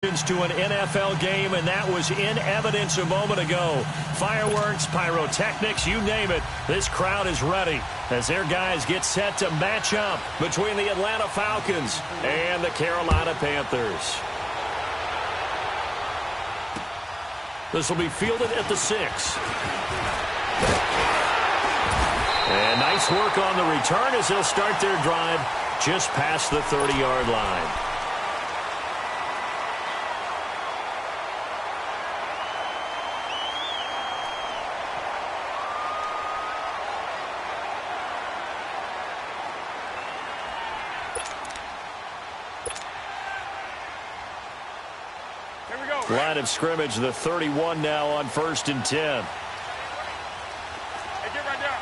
To an NFL game, and that was in evidence a moment ago. Fireworks, pyrotechnics, you name it. This crowd is ready as their guys get set to match up between the Atlanta Falcons and the Carolina Panthers. This will be fielded at the 6. And nice work on the return as they'll start their drive just past the 30-yard line. Line of scrimmage, the 31 now on 1st and 10. Hey, get right there.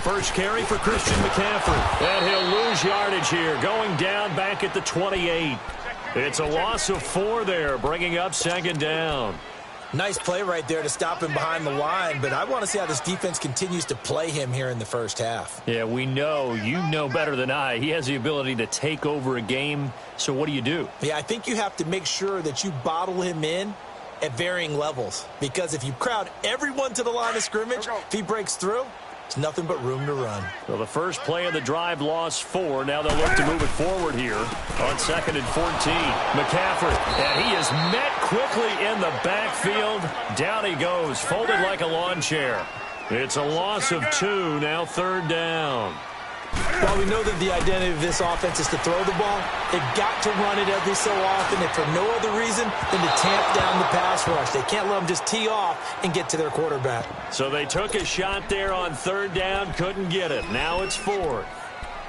First carry for Christian McCaffrey. And he'll lose yardage here, going down back at the 28. It's a loss of 4 there, bringing up 2nd down. Nice play right there to stop him behind the line, but I want to see how this defense continues to play him here in the first half. Yeah, we know. You know better than I. He has the ability to take over a game, so what do? Yeah, I think you have to make sure that you bottle him in at varying levels, because if you crowd everyone to the line of scrimmage, if he breaks through, it's nothing but room to run. Well, the first play of the drive lost 4. Now they'll look to move it forward here on 2nd and 14. McCaffrey, and he is met quickly in the backfield. Down he goes, folded like a lawn chair. It's a loss of 2, now 3rd down. While we know that the identity of this offense is to throw the ball, they've got to run it every so often, if for no other reason than to tamp down the pass rush. They can't let them just tee off and get to their quarterback. So they took a shot there on 3rd down, couldn't get it. Now it's 4th.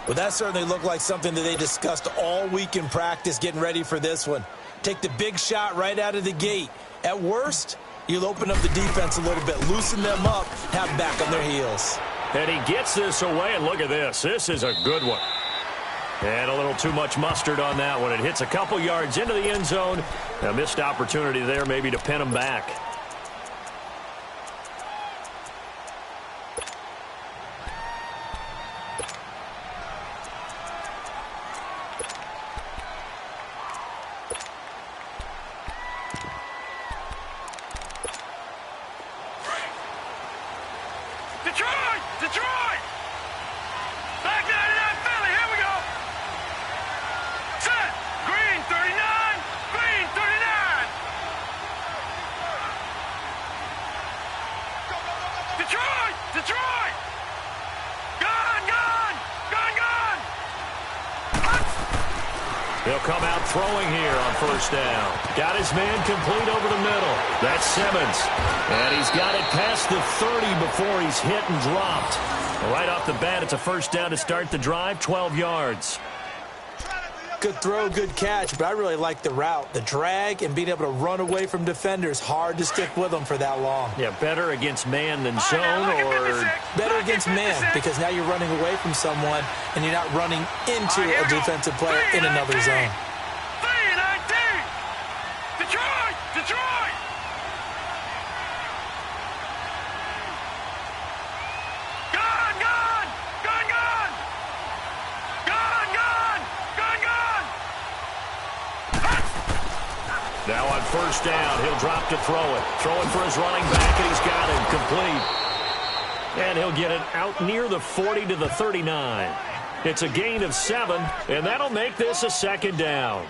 Well, that certainly looked like something that they discussed all week in practice getting ready for this one. Take the big shot right out of the gate. At worst, you'll open up the defense a little bit, loosen them up, have them back on their heels. And he gets this away, and look at this. This is a good one. And a little too much mustard on that one. It hits a couple yards into the end zone. A missed opportunity there maybe to pin him back. Detroit! Back 99 Philly, here we go! Set! Green 39! Green 39! Detroit! Gun! He'll come out throwing here on 1st down. Got his man complete over the middle. That's Simmons. And he's got it past the 30 before he's hit and dropped. Right off the bat, it's a 1st down to start the drive, 12 yards. Good throw, good catch, but I really like the route. The drag and being able to run away from defenders, hard to stick with them for that long. Yeah, better against man than zone, or better against man, because now you're running away from someone and you're not running into a defensive player in another zone. Detroit! Now on 1st down, he'll drop to throw it. Throwing for his running back, and he's got him complete. And he'll get it out near the 40 to the 39. It's a gain of 7, and that'll make this a 2nd down.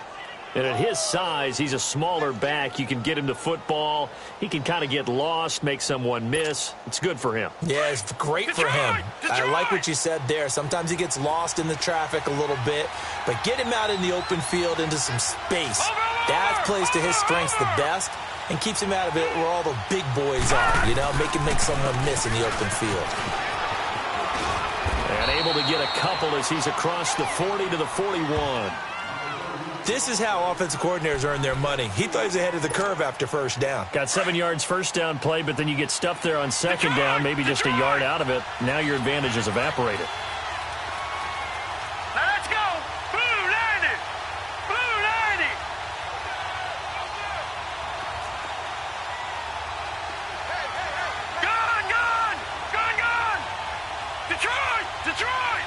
And at his size, he's a smaller back. You can get him to football. He can kind of get lost, make someone miss. It's good for him. Yeah, it's great for him. I like what you said there. Sometimes he gets lost in the traffic a little bit, but get him out in the open field into some space. That plays to his strengths the best and keeps him out of it where all the big boys are, you know, make someone miss in the open field. And able to get a couple as he's across the 40 to the 41. This is how offensive coordinators earn their money. He thought he was ahead of the curve after 1st down. Got 7 yards 1st down play, but then you get stuffed there on 2nd down, maybe just a yard out of it. Now your advantage is evaporated. Let's go! Blue 90! Blue 90! Gun! Detroit!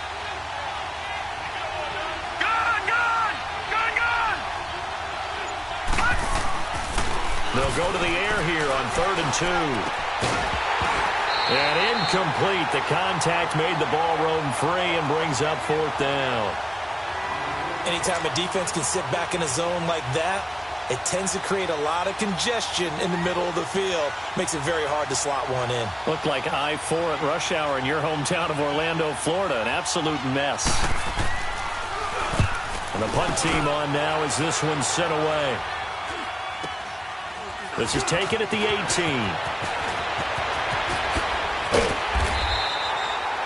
They'll go to the air here on 3rd and 2. And incomplete. The contact made the ball roam free and brings up 4th down. Anytime a defense can sit back in a zone like that, it tends to create a lot of congestion in the middle of the field. Makes it very hard to slot one in. Looked like I-4 at rush hour in your hometown of Orlando, Florida. An absolute mess. And the punt team on now as this one's sent away. This is taken at the 18.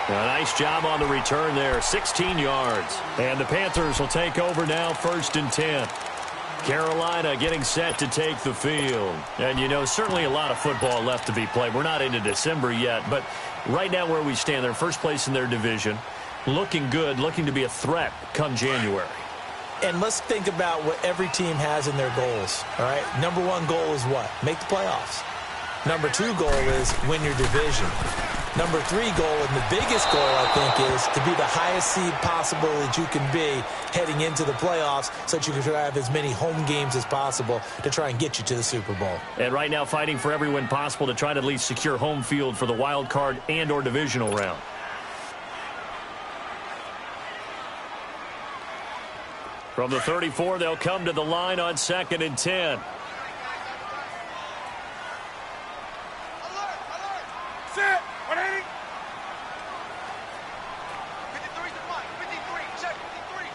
A nice job on the return there, 16 yards. And the Panthers will take over now, 1st and 10. Carolina getting set to take the field. And, you know, certainly a lot of football left to be played. We're not into December yet, but right now where we stand, they're first place in their division. Looking good, looking to be a threat come January. And let's think about what every team has in their goals, all right? Number 1 goal is what? Make the playoffs. Number 2 goal is win your division. Number 3 goal, and the biggest goal, I think, is to be the highest seed possible that you can be heading into the playoffs so that you can have as many home games as possible to try and get you to the Super Bowl. And right now fighting for every win possible to try to at least secure home field for the wild card and or divisional round. From the 34, they'll come to the line on 2nd and 10. Set. 180. 53's the punt. 53. Check 53.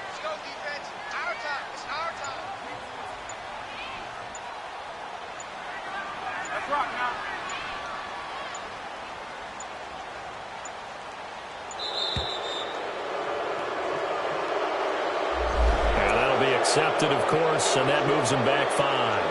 Let's go, defense. Our time. It's our time. Let's rock now. And that'll be accepted, of course, and that moves him back 5.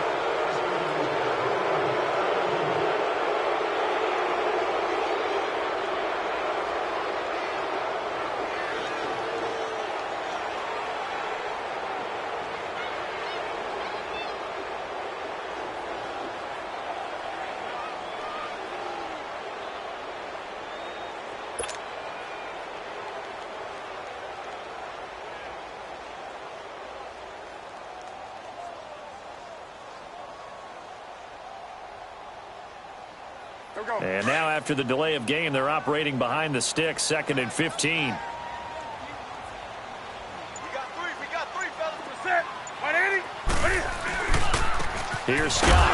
And now after the delay of game, they're operating behind the sticks, 2nd and 15. We got three, fellas. Set. 180. Here's Scott.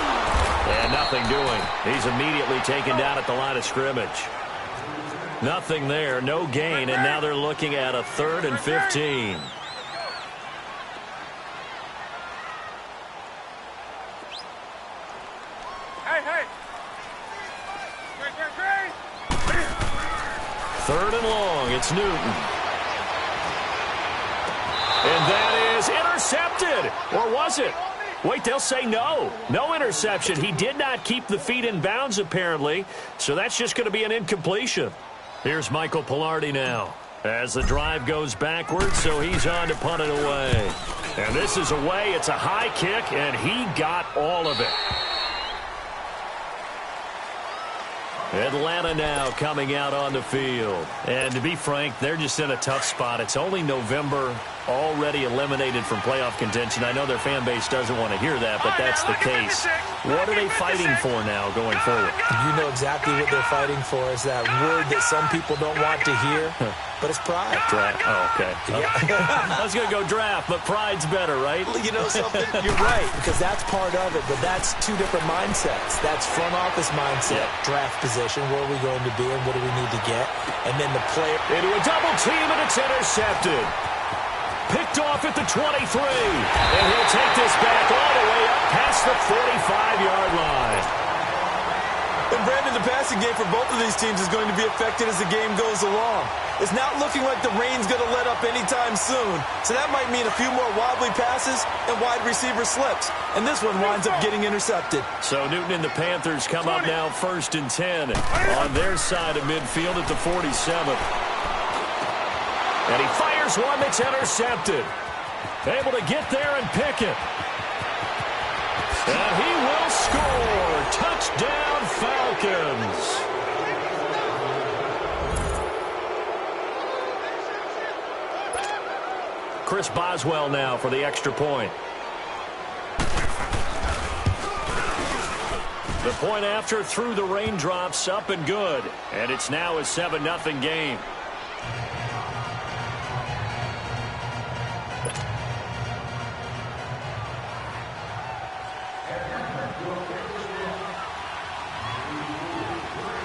And nothing doing. He's immediately taken down at the line of scrimmage. Nothing there, no gain, and now they're looking at a 3rd and 15. Hey. 3rd and long, it's Newton. And that is intercepted. Or was it? Wait, they'll say no. No interception. He did not keep the feet in bounds, apparently. So that's just going to be an incompletion. Here's Michael Pilardi now as the drive goes backwards, so he's on to punt it away. And this is away. It's a high kick, and he got all of it. Atlanta now coming out on the field. And to be frank, they're just in a tough spot. It's only November, already eliminated from playoff contention. I know their fan base doesn't want to hear that, but that's the case. What are they fighting for now going forward? You know exactly what they're fighting for. Is that word that some people don't want to hear, but it's pride. Draft. Oh, okay. Yeah. I was going to go draft, but pride's better, right? You know something? You're right, because that's part of it, but that's two different mindsets. That's front office mindset, draft position, where are we going to be and what do we need to get, and then the player. Into a double team, and it's intercepted. Picked off at the 23, and he'll take this back all the way up past the 45-yard line. And Brandon, the passing game for both of these teams is going to be affected as the game goes along. It's not looking like the rain's going to let up anytime soon, so that might mean a few more wobbly passes and wide receiver slips, and this one winds up getting intercepted. So Newton and the Panthers come up now 1st and 10 on their side of midfield at the 47. And he fires one that's intercepted. Able to get there and pick it. And he will score. Touchdown, Falcons. Chris Boswell now for the extra point. The point after through the raindrops, up and good. And it's now a 7-0 game.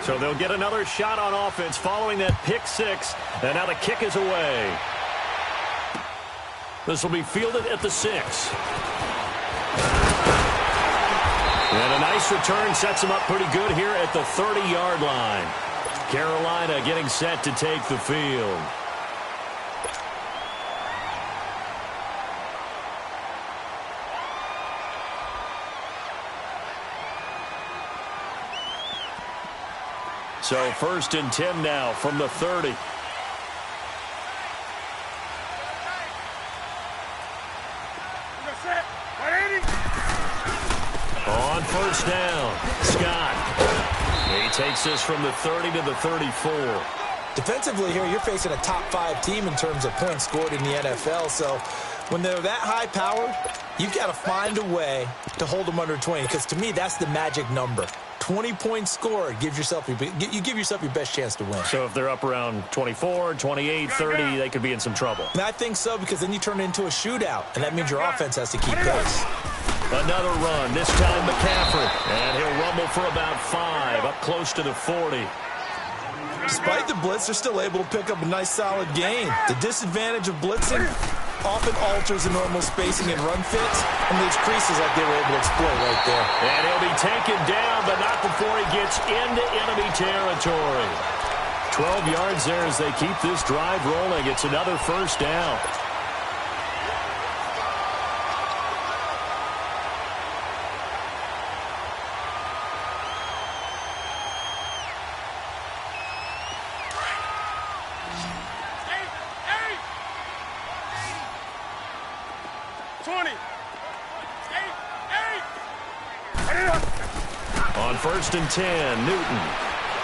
So they'll get another shot on offense following that pick six. And now the kick is away. This will be fielded at the 6. And a nice return sets him up pretty good here at the 30-yard line. Carolina getting set to take the field. So 1st and 10 now from the 30. On 1st down, Scott. He takes this from the 30 to the 34. Defensively here, you're facing a top 5 team in terms of points scored in the NFL. So when they're that high powered, you've got to find a way to hold them under 20. Because to me, that's the magic number. 20 points scored, you give yourself your best chance to win. So if they're up around 24, 28, 30, they could be in some trouble. And I think so, because then you turn it into a shootout, and that means your offense has to keep pace. Another run, this time McCaffrey. And he'll rumble for about 5, up close to the 40. Despite the blitz, they're still able to pick up a nice, solid gain. The disadvantage of blitzing often alters the normal spacing and run fits, and leaves creases like they were able to exploit right there. And he'll be taken down, but not before he gets into enemy territory. 12 yards there as they keep this drive rolling. It's another 1st down. On 1st and 10, Newton.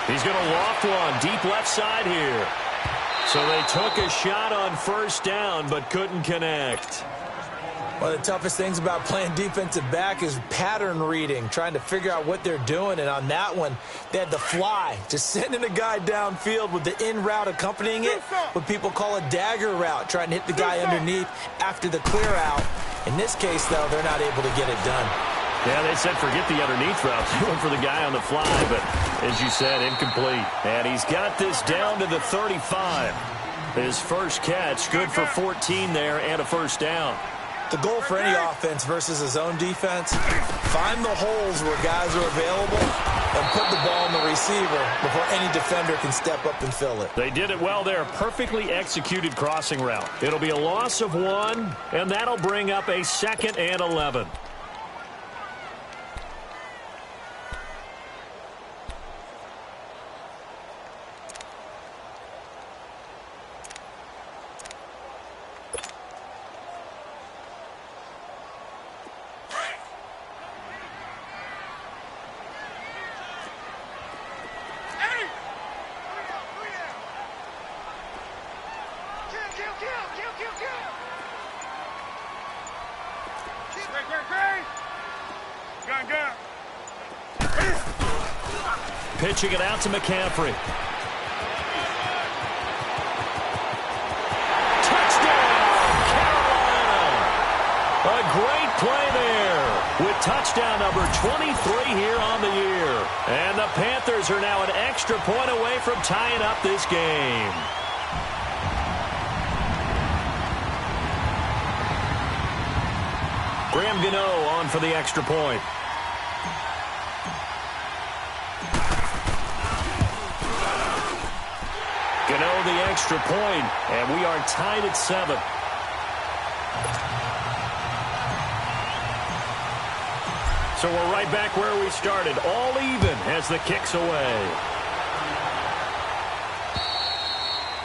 He's going to loft one deep left side here. So they took a shot on 1st down but couldn't connect. One of the toughest things about playing defensive back is pattern reading, trying to figure out what they're doing. And on that one, they had the fly, just sending a guy downfield with the in route accompanying it, what people call a dagger route, trying to hit the guy underneath after the clear out. In this case, though, they're not able to get it done. Yeah, they said forget the underneath route. They went for the guy on the fly, but as you said, incomplete. And he's got this down to the 35. His first catch, good for 14 there and a 1st down. The goal for any offense versus a zone defense, find the holes where guys are available and put the ball in the receiver before any defender can step up and fill it. They did it well there. Perfectly executed crossing route. It'll be a loss of 1, and that'll bring up a 2nd and 11. Pitching it out to McCaffrey. Touchdown, Carolina! A great play there with touchdown number 23 here on the year. And the Panthers are now an extra point away from tying up this game. Graham Gano on for the extra point. Gano the extra point, and we are tied at 7. So we're right back where we started, all even as the kick's away.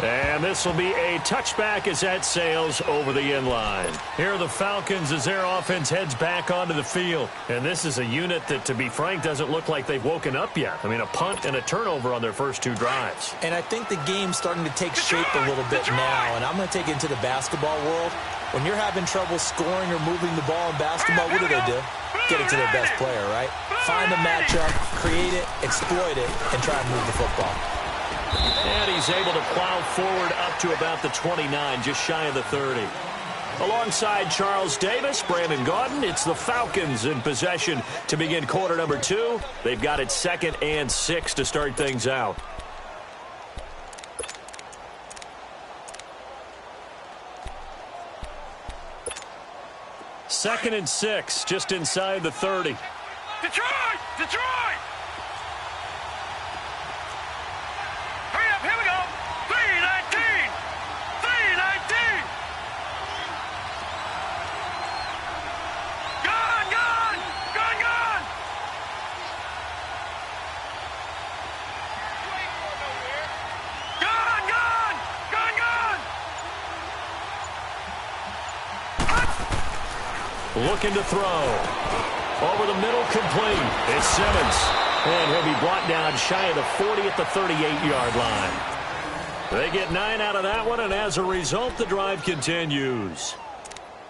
And this will be a touchback as that sails over the end line. Here are the Falcons as their offense heads back onto the field. And this is a unit that, to be frank, doesn't look like they've woken up yet. I mean, a punt and a turnover on their first 2 drives. And I think the game's starting to take shape a little bit now. And I'm going to take it into the basketball world. When you're having trouble scoring or moving the ball in basketball, what do? Get it to their best player, right? Find a matchup, create it, exploit it, and try and move the football. And he's able to plow forward up to about the 29, just shy of the 30. Alongside Charles Davis, Brandon Gaudin, it's the Falcons in possession to begin quarter number 2. They've got it 2nd and 6 to start things out. Second and 6, just inside the 30. Detroit! Detroit! Hurry up, here we go. 3:19. 3:19. Gone, gone, gone, gone. You ain't going nowhere. Gone, gone, gone, gone. Looking to throw. Over the middle, complete. It's Simmons. And he'll be brought down shy of the 40 at the 38-yard line. They get 9 out of that one, and as a result, the drive continues.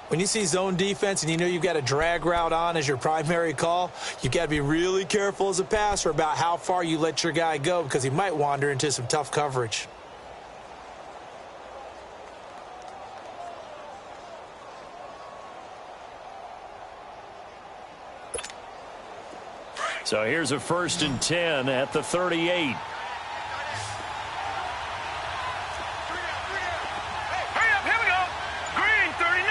When you see zone defense and you know you've got a drag route on as your primary call, you've got to be really careful as a passer about how far you let your guy go because he might wander into some tough coverage. So here's a 1st and 10 at the 38. Hurry up, here we go. Green 39.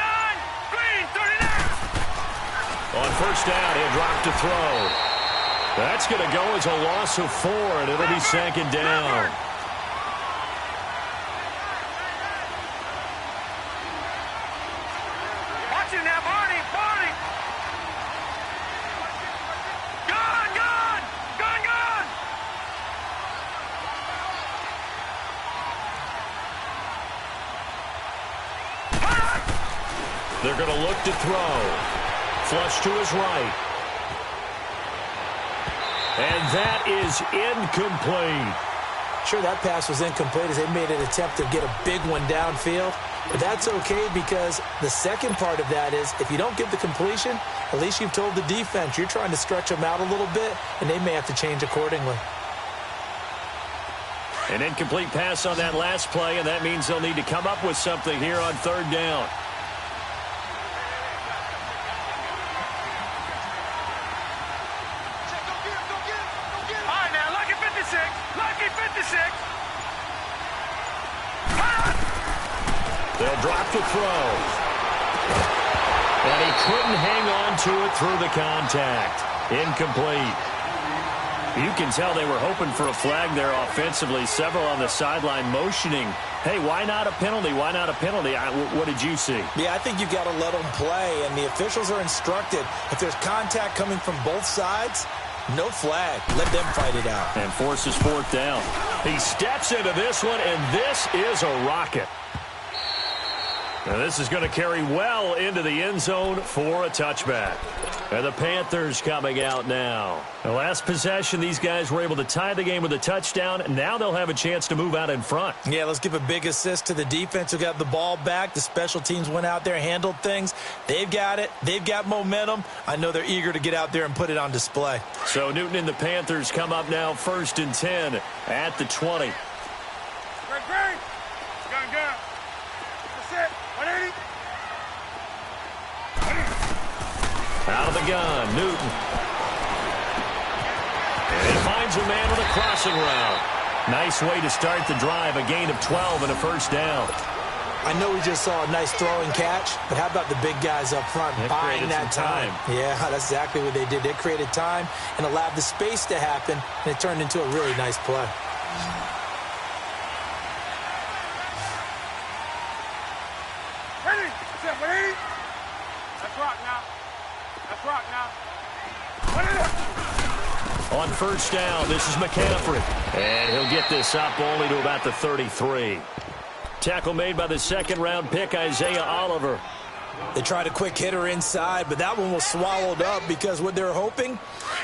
Green 39. On 1st down, he'll drop to throw. That's going to go as a loss of 4, and it'll be 2nd down. Watch it now, Barney. Barney. Gone, gone, gone, gone. They're going to look to throw. Flush to his right. And that is incomplete. Sure, that pass was incomplete as they made an attempt to get a big one downfield. But that's okay because the second part of that is if you don't get the completion, at least you've told the defense you're trying to stretch them out a little bit, and they may have to change accordingly. An incomplete pass on that last play, and that means they'll need to come up with something here on 3rd down. All right, now, lucky 56. Lucky 56. They'll drop to throw. And he couldn't hang on to it through the contact. Incomplete. You can tell they were hoping for a flag there offensively. Several on the sideline motioning. Hey, why not a penalty? Why not a penalty? What did you see? Yeah, I think you've got to let them play, and the officials are instructed. If there's contact coming from both sides, no flag. Let them fight it out. And forces 4th down. He steps into this one, and this is a rocket. Now this is going to carry well into the end zone for a touchback. And the Panthers coming out now. The last possession, these guys were able to tie the game with a touchdown. Now they'll have a chance to move out in front. Yeah, let's give a big assist to the defense who got the ball back. The special teams went out there, handled things. They've got it. They've got momentum. I know they're eager to get out there and put it on display. So Newton and the Panthers come up now 1st and 10 at the 20. Great. Gun. That's it. 180. Out of the gun, Newton. And it finds a man with a crossing route. Nice way to start the drive, a gain of 12 and a 1st down. I know we just saw a nice throwing catch, but how about the big guys up front buying that time? Yeah, that's exactly what they did. They created time and allowed the space to happen, and it turned into a really nice play. Ready? That's it. 180. That's rock now. That's rock now. 180. On 1st down, this is McCaffrey. And he'll get this up only to about the 33. Tackle made by the second-round pick, Isaiah Oliver. They tried a quick hitter inside, but that one was swallowed up because what they're hoping,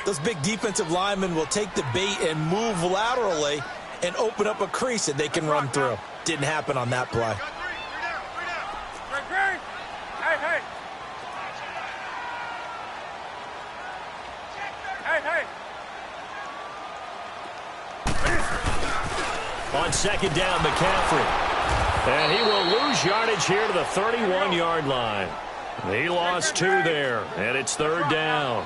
those big defensive linemen will take the bait and move laterally and open up a crease that they can run through. Didn't happen on that play. On second down, McCaffrey. And he will lose yardage here to the 31-yard line. He lost 2 there, and it's third down.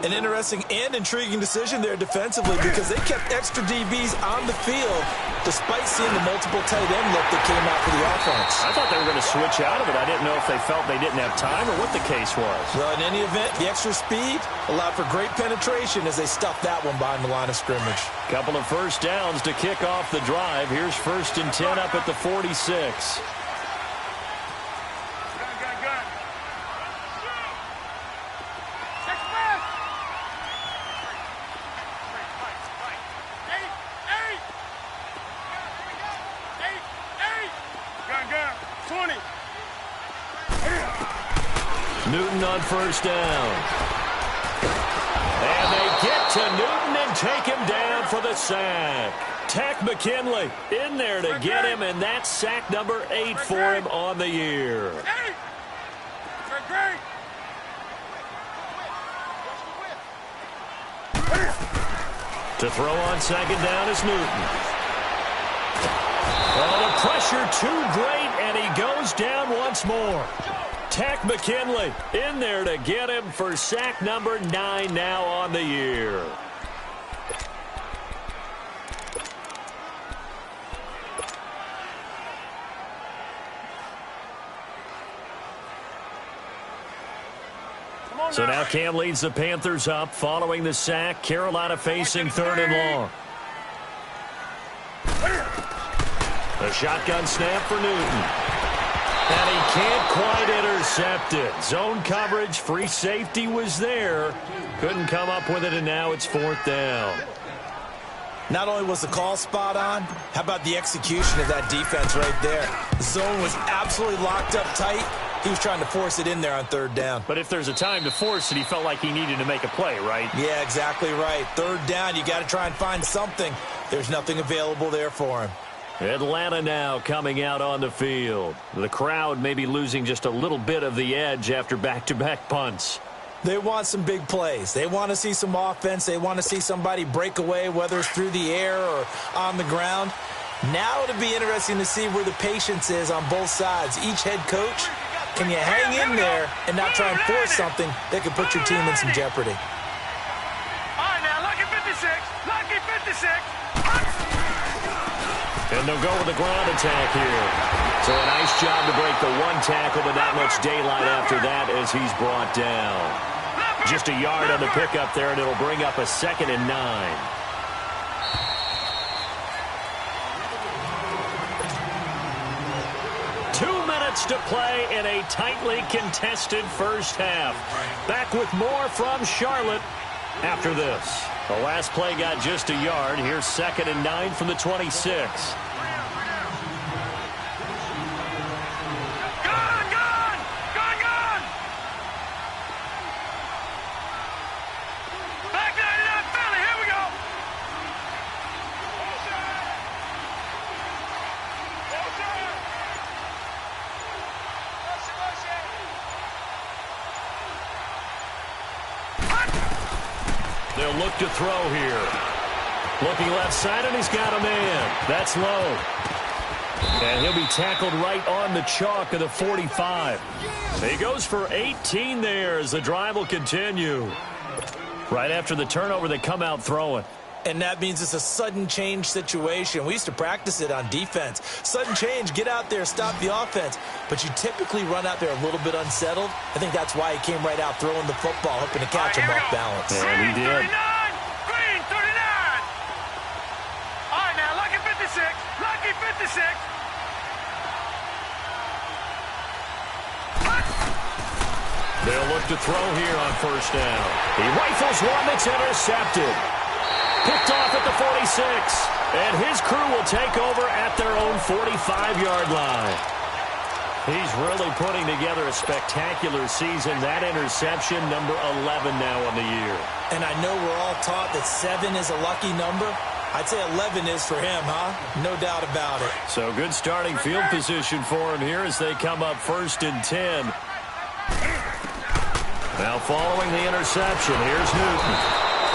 An interesting and intriguing decision there defensively because they kept extra DBs on the field despite seeing the multiple tight end look that came out for the offense. I thought they were going to switch out of it. I didn't know if they felt they didn't have time or what the case was. Well, in any event, the extra speed allowed for great penetration as they stuffed that one behind the line of scrimmage. Couple of first downs to kick off the drive. Here's 1st and 10 up at the 46. Newton on first down. And they get to Newton and take him down for the sack. Tack McKinley in there to get him, and that's sack number 8 for him on the year. To throw on second down is Newton. Well, the pressure too great, and he goes down once more. Tack McKinley in there to get him for sack number 9 now on the year. So now Cam leads the Panthers up following the sack. Carolina facing 3rd and long. A shotgun snap for Newton. And he can't quite intercept it. Zone coverage, free safety was there. Couldn't come up with it, and now it's 4th down. Not only was the call spot on, how about the execution of that defense right there? The zone was absolutely locked up tight. He was trying to force it in there on 3rd down. But if there's a time to force it, he felt like he needed to make a play, right? Yeah, exactly right. 3rd down, you got to try and find something. There's nothing available there for him. Atlanta now coming out on the field. The crowd may be losing just a little bit of the edge after back-to-back punts. They want some big plays. They want to see some offense. They want to see somebody break away, whether it's through the air or on the ground. Now it'll be interesting to see where the patience is on both sides. Each head coach, can you hang in there and not try and force something that could put your team in some jeopardy? All right, now, lucky 56. Lucky 56. And they'll go with the ground attack here. So a nice job to break the 1 tackle, but not much daylight after that as he's brought down. Just a yard on the pickup there, and it'll bring up a 2nd and 9. To play in a tightly contested first half. Back with more from Charlotte after this. The last play got just a yard. Here's 2nd and 9 from the 26. They'll look to throw here. Looking left side, and he's got a man. That's low. And he'll be tackled right on the chalk of the 45. He goes for 18 there as the drive will continue. Right after the turnover, they come out throwing. And that means it's a sudden change situation. We used to practice it on defense. Sudden change, get out there, stop the offense. But you typically run out there a little bit unsettled. I think that's why he came right out throwing the football, hoping to catch him off balance. And he did. Green 39. All right, now, lucky 56. Lucky 56. They'll look to throw here on first down. He rifles one that's intercepted. Picked off at the 46. And his crew will take over at their own 45-yard line. He's really putting together a spectacular season. That interception, number 11 now on the year. And I know we're all taught that 7 is a lucky number. I'd say 11 is for him, huh? No doubt about it. So good starting field position for him here as they come up 1st and 10. Now following the interception, here's Newton.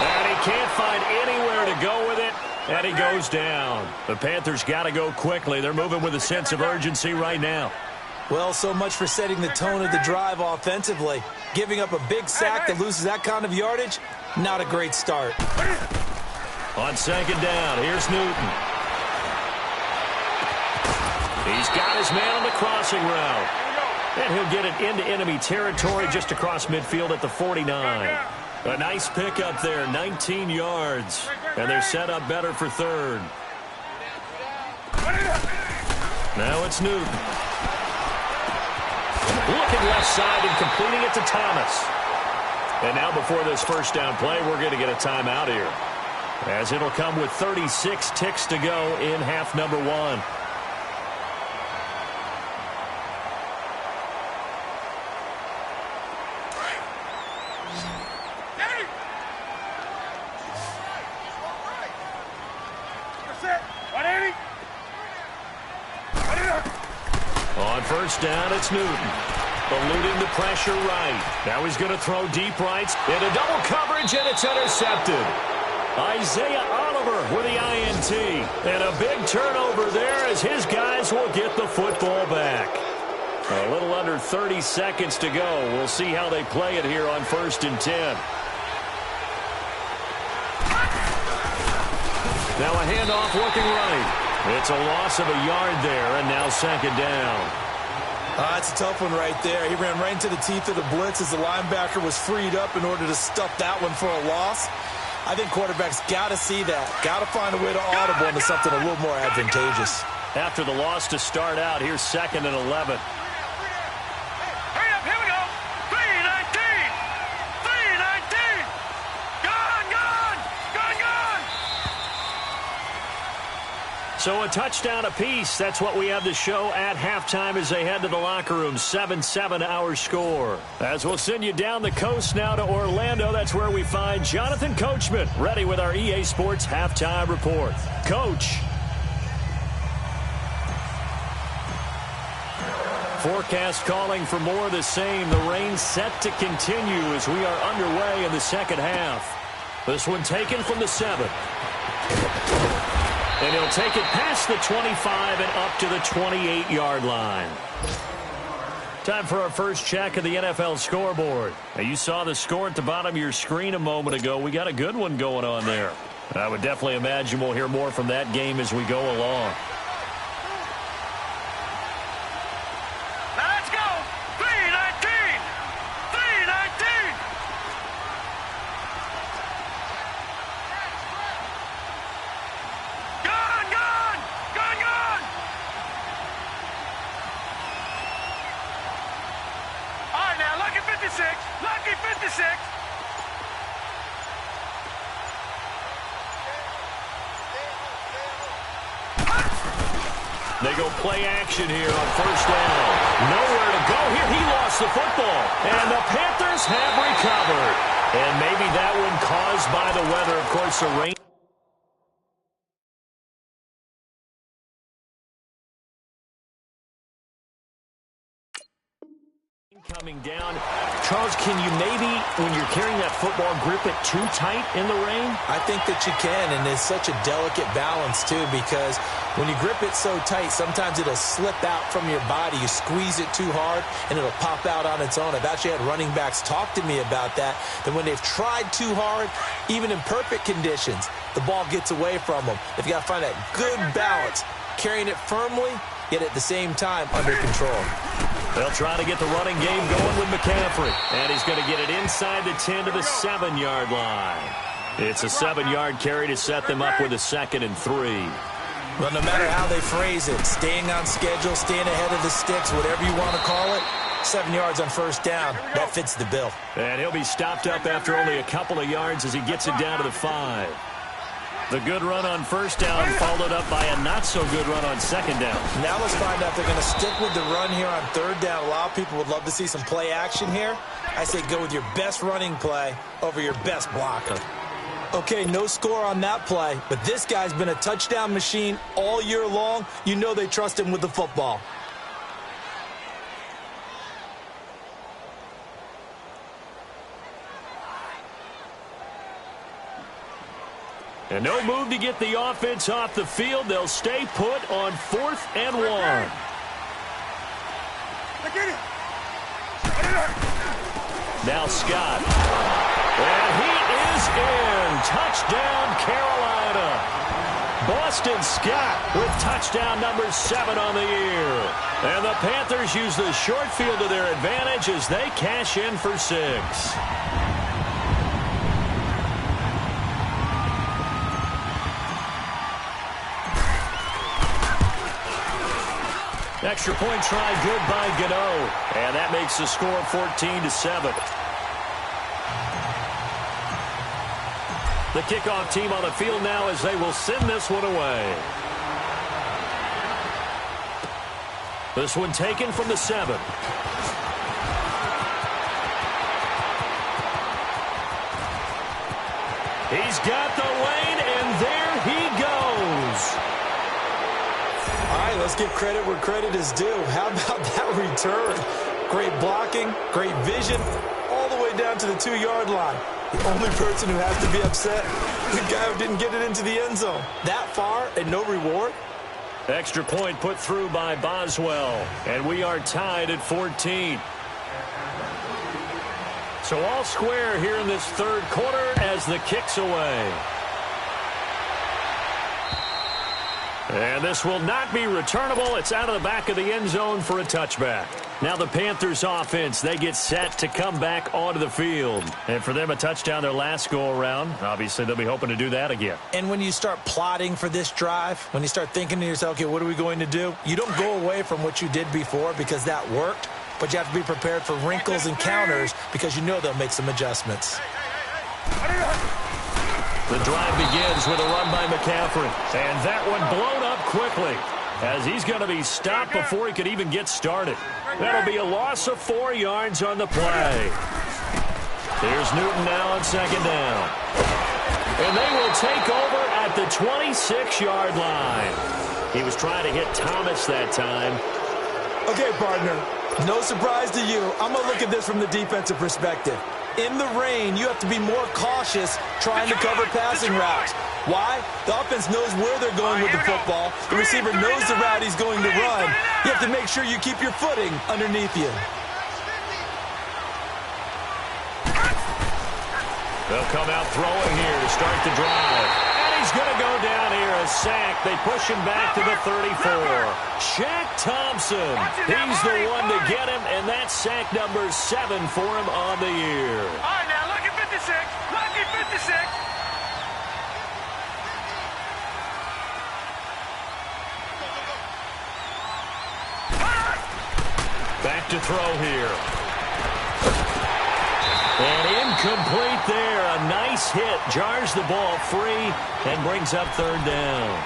And he can't find anywhere to go with it, and he goes down. The Panthers got to go quickly. They're moving with a sense of urgency right now. Well, so much for setting the tone of the drive offensively. Giving up a big sack that loses that kind of yardage, not a great start. On 2nd down, here's Newton. He's got his man on the crossing route. And he'll get it into enemy territory just across midfield at the 49. A nice pickup there, 19 yards. And they're set up better for 3rd. Now it's Newton. Looking left side and completing it to Thomas. And now before this 1st down play, we're going to get a timeout here, as it'll come with 36 ticks to go in half number 1. On 1st down, it's Newton. Eluding the pressure right. Now he's going to throw deep right into double coverage, and it's intercepted. Isaiah Oliver with the INT. And a big turnover there as his guys will get the football back. A little under 30 seconds to go. We'll see how they play it here on 1st and 10. Now a handoff looking right. It's a loss of a yard there, and now 2nd down. That's a tough one right there. He ran right into the teeth of the blitz as the linebacker was freed up in order to stuff that one for a loss. I think quarterbacks got to see that. Got to find a way to audible into something a little more advantageous. After the loss to start out, here's 2nd and 11. Hurry up, here we go. 3-19. 3-19. Gone. So a touchdown apiece. That's what we have to show at halftime as they head to the locker room. 7-7 our score. As we'll send you down the coast now to Orlando, that's where we find Jonathan Coachman ready with our EA Sports halftime report. Coach. Forecast calling for more of the same. The rain set to continue as we are underway in the 2nd half. This one taken from the 7. And he'll take it past the 25 and up to the 28-yard line. Time for our first check of the NFL scoreboard. Now, you saw the score at the bottom of your screen a moment ago. We got a good one going on there. I would definitely imagine we'll hear more from that game as we go along. Let's go. 3-19. 3-19. Gone. All right, now, lucky 56. Lucky 56. They go play action here on 1st down. Nowhere to go here. He lost the football. And the Panthers have recovered. And maybe that one caused by the weather. Of course, the rain. Coming down. Charles, can you maybe, when you're carrying that football, grip it too tight in the rain? I think that you can, and it's such a delicate balance, too, because when you grip it so tight, sometimes it'll slip out from your body. You squeeze it too hard, and it'll pop out on its own. I've actually had running backs talk to me about that when they've tried too hard, even in perfect conditions, the ball gets away from them. They've got to find that good balance, carrying it firmly, yet at the same time under control. They'll try to get the running game going with McCaffrey. And he's going to get it inside the 10 to the 7-yard line. It's a 7-yard carry to set them up with a 2nd and 3. Well, no matter how they phrase it, staying on schedule, staying ahead of the sticks, whatever you want to call it, 7 yards on 1st down, that fits the bill. And he'll be stopped up after only a couple of yards as he gets it down to the 5. The good run on first down followed up by a not-so-good run on second down. Now let's find out if they're going to stick with the run here on third down. A lot of people would love to see some play action here. I say go with your best running play over your best blocker. Okay, no score on that play, but this guy's been a touchdown machine all year long. You know they trust him with the football. And no move to get the offense off the field. They'll stay put on 4th and 1. Now Scott. And he is in. Touchdown, Carolina. Boston Scott with touchdown number 7 on the year. And the Panthers use the short field to their advantage as they cash in for 6. Extra point try good by Gano. And that makes the score 14-7. The kickoff team on the field now as they will send this one away. This one taken from the 7. He's got the lane, and there he goes. All right, let's give credit where credit is due. How about that return? Great blocking, great vision, all the way down to the 2-yard line. The only person who has to be upset, the guy who didn't get it into the end zone. That far and no reward? Extra point put through by Boswell, and we are tied at 14. So all square here in this third quarter as the kick's away. And this will not be returnable. It's out of the back of the end zone for a touchback. Now the Panthers offense, they get set to come back onto the field. And for them, a touchdown their last go-around. Obviously, they'll be hoping to do that again. And when you start plotting for this drive, when you start thinking to yourself, okay, what are we going to do? You don't go away from what you did before because that worked. But you have to be prepared for wrinkles and counters because you know they'll make some adjustments. The drive begins with a run by McCaffrey. And that one blown up quickly as he's going to be stopped before he could even get started. That'll be a loss of 4 yards on the play. Here's Newton now on second down. And they will take over at the 26-yard line. He was trying to hit Thomas that time. Okay, partner, no surprise to you. I'm going to look at this from the defensive perspective. In the rain, you have to be more cautious trying to cover passing routes. Why? The offense knows where they're going with the football. The receiver knows the route he's going to run. You have to make sure you keep your footing underneath you. They'll come out throwing here to start the drive. And he's going to go down here, a sack. They push him back to the 34. Shaq Thompson, he's the one to get him, and that's sack number 7 for him on the year. All right, now, lucky 56. Lucky 56. Back to throw here. And incomplete there. A nice hit. Jars the ball free and brings up third down.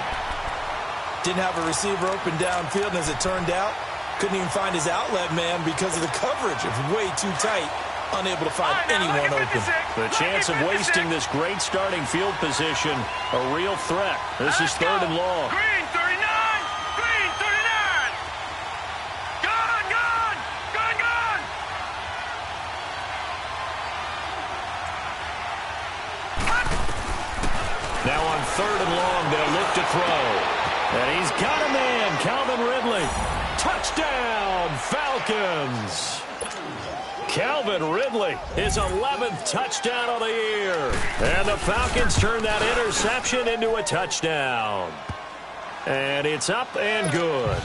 Didn't have a receiver open downfield, and as it turned out, couldn't even find his outlet man because of the coverage. It was way too tight. Unable to find anyone open. The chance of wasting this great starting field position, a real threat. This is third and long. Green 39. Green 39. Gone, gone. Gone, gone. Now on third and long, they'll look to throw. And he's got a man, Calvin Ridley. Touchdown, Falcons. Calvin Ridley, his 11th touchdown of the year. And the Falcons turn that interception into a touchdown. And it's up and good.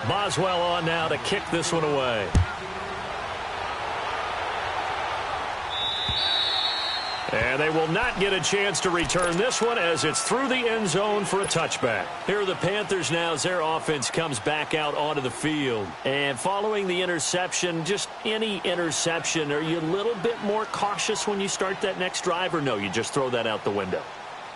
Boswell on now to kick this one away. And they will not get a chance to return this one as it's through the end zone for a touchback. Here are the Panthers now as their offense comes back out onto the field. And following the interception, just any interception, are you a little bit more cautious when you start that next drive, or no, you just throw that out the window?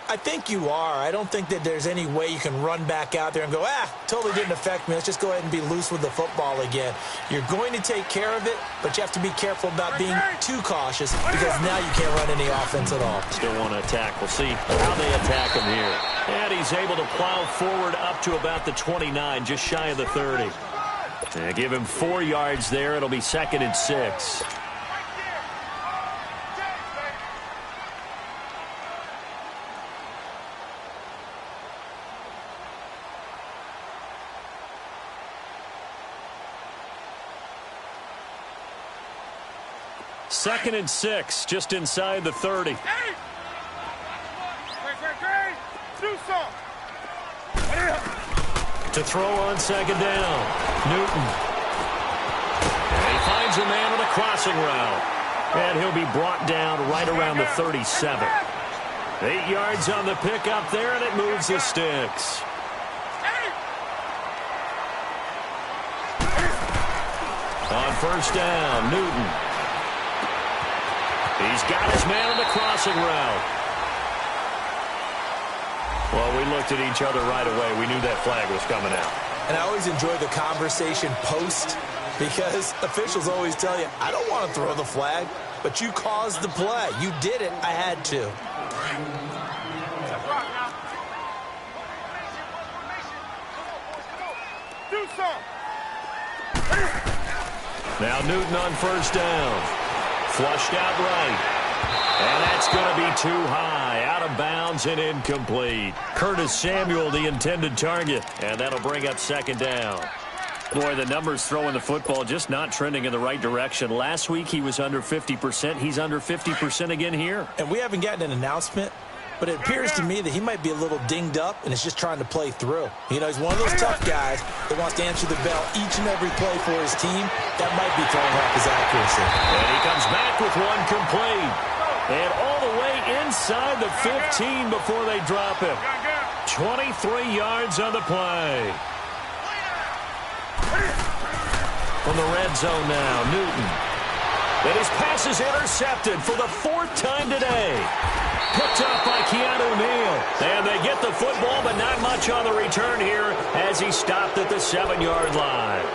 I think you are. I don't think that there's any way you can run back out there and go, totally didn't affect me. Let's just go ahead and be loose with the football again. You're going to take care of it, but you have to be careful about being too cautious because now you can't run any offense at all. Still want to attack. We'll see how they attack him here. And he's able to plow forward up to about the 29, just shy of the 30. And give him 4 yards there. It'll be 2nd and 6. Second and 6, just inside the 30. Do something. To throw on 2nd down, Newton. And he finds a man on a crossing route. And he'll be brought down right around the 37. 8 yards on the pickup there, and it moves the sticks. On 1st down, Newton. He's got his man on the crossing route. Well, we looked at each other right away. We knew that flag was coming out. And I always enjoy the conversation post because officials always tell you, I don't want to throw the flag, but you caused the play. You did it. I had to. Do something. Now Newton on 1st down. Flushed out right. And that's going to be too high. Out of bounds and incomplete. Curtis Samuel, the intended target. And that'll bring up 2nd down. Boy, the numbers throwing the football just not trending in the right direction. Last week he was under 50%. He's under 50% again here. And we haven't gotten an announcement, but it appears to me that he might be a little dinged up and is just trying to play through. You know, he's one of those tough guys that wants to answer the bell each and every play for his team. That might be throwing off his accuracy. And he comes back with one complete. And all the way inside the 15 before they drop him. 23 yards on the play. From the red zone now, Newton. And his pass is intercepted for the 4th time today. Picked up by Keanu Neal. And they get the football, but not much on the return here as he stopped at the 7-yard line.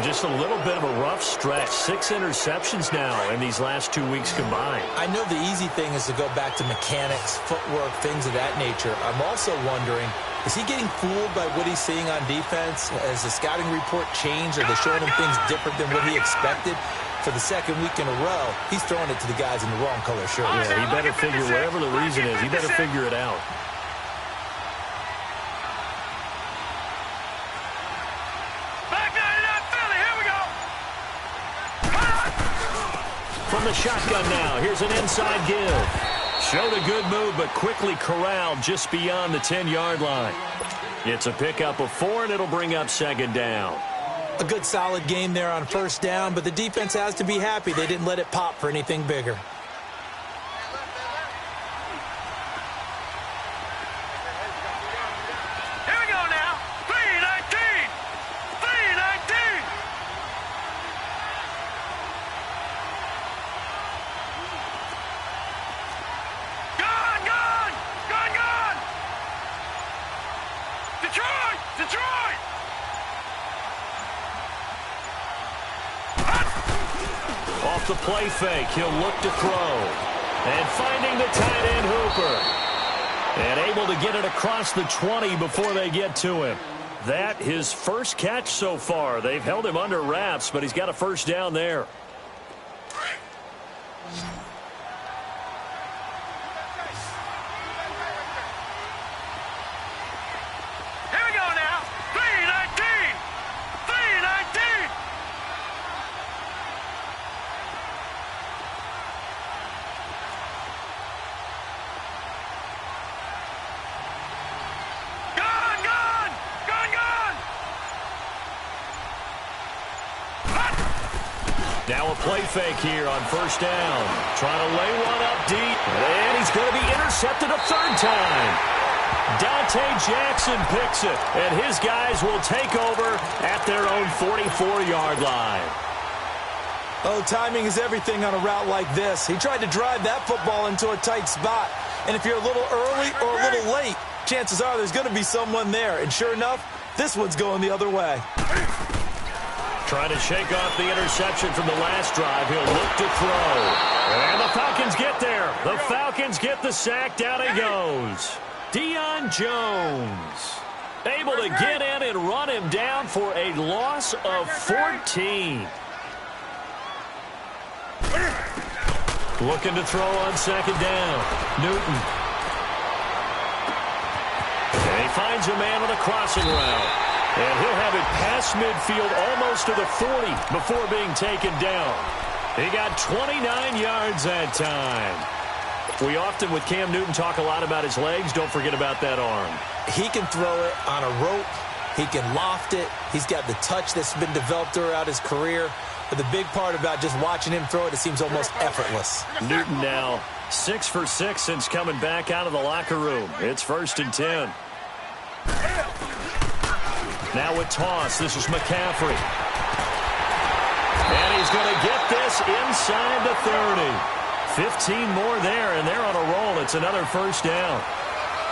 Just a little bit of a rough stretch. 6 interceptions now in these last 2 weeks combined. I know the easy thing is to go back to mechanics, footwork, things of that nature. I'm also wondering, is he getting fooled by what he's seeing on defense? Has the scouting report changed? Are they showing him things different than what he expected? For the 2nd week in a row, he's throwing it to the guys in the wrong color shirt. Yeah, he better figure, whatever the reason is, he better figure it out. From the shotgun now, here's an inside give. Showed a good move, but quickly corralled just beyond the 10-yard line. It's a pickup of 4, and it'll bring up 2nd down. A good solid game there on 1st down, but the defense has to be happy they didn't let it pop for anything bigger. Here we go now. 3-19. 3-19. Gone, gone. Gone, gone. Detroit. Detroit. Off the play fake, he'll look to throw. And finding the tight end Hooper. And able to get it across the 20 before they get to him. That his first catch so far. They've held him under wraps, but he's got a 1st down there. Here we go now. 3-19. 3-19. Gone, gone. Gone, gone. Now a play fake here on first down. Trying to lay one up deep. And he's going to be intercepted a third time. Dante Jackson picks it. And his guys will take over at their own 44-yard line. Oh, timing is everything on a route like this. He tried to drive that football into a tight spot. And if you're a little early or a little late, chances are there's going to be someone there. And sure enough, this one's going the other way. Trying to shake off the interception from the last drive. He'll look to throw. And the Falcons get there. The Falcons get the sack. Down he goes. Deion Jones able to get in and run him down for a loss of 14. Looking to throw on second down. Newton. And he finds a man on a crossing route. And he'll have it past midfield almost to the 40 before being taken down. He got 29 yards that time. We often, with Cam Newton, talk a lot about his legs. Don't forget about that arm. He can throw it on a rope. He can loft it. He's got the touch that's been developed throughout his career. But the big part about just watching him throw it, it seems almost effortless. Newton now 6 for 6 since coming back out of the locker room. It's 1st and 10. Now with toss, this is McCaffrey. And he's going to get this inside the 30. 15 more there, and they're on a roll. It's another first down.